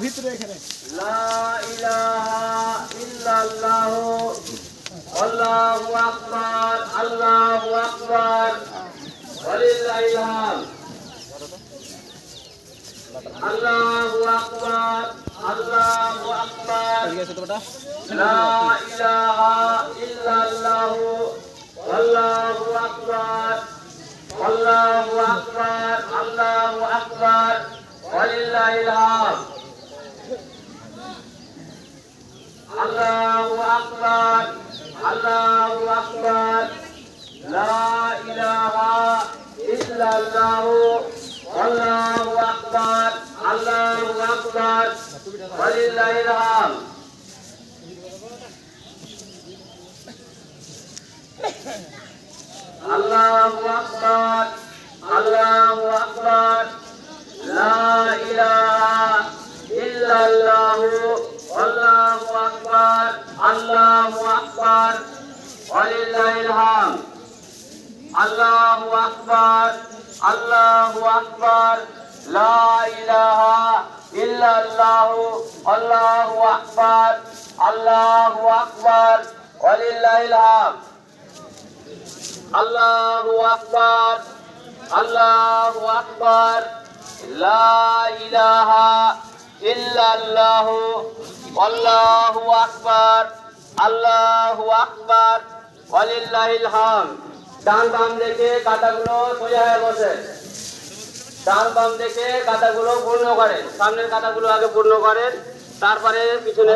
ভিতরে এখানে আল্লাহু আকবার আল্লাহু আকবার ওয়ালিল্লাহিল হামদ আল্লাহু আকবার আল্লাহু আকবার লা ইলাহা ইল্লাল্লাহু আল্লাহু আকবার আল্লাহু আকবার আল্লাহু আকবার ওয়ালিল্লাহিল হামদ আল্লাহু আকবার আল্লাহু আকবার লা ইলাহা ইল্লাল্লাহু আল্লাহু আকবার আল্লাহু আকবার ওয়ালিল্লাহিল হামদ আল্লাহু আকবার আল্লাহু আকবার লা ইলাহা ইল্লাল্লাহু আল্লাহু আকবার আল্লাহু আকবার ওয়ালিল্লাহিল হামদ আল্লাহু আকবার আল্লাহু আকবার লা ইলাহা ইল্লাল্লাহু আল্লাহু আকবার আল্লাহু আকবার ওয়ালিল্লাহিল হামদ আল্লাহু আকবার আল্লাহু আকবার লা ইলাহা ইল্লাল্লাহু আল্লাহু আকবার আল্লাহু আকবার ওয়ালিল্লাহিল হামদ ডান বাম দেখে কাঁটাগুলো সোজা হয়ে বসে ডান বাম দেখে কাঁটাগুলো পূর্ণ করেন সামনের কাঁটাগুলো আগে পূর্ণ করেন তারপরে পিছনে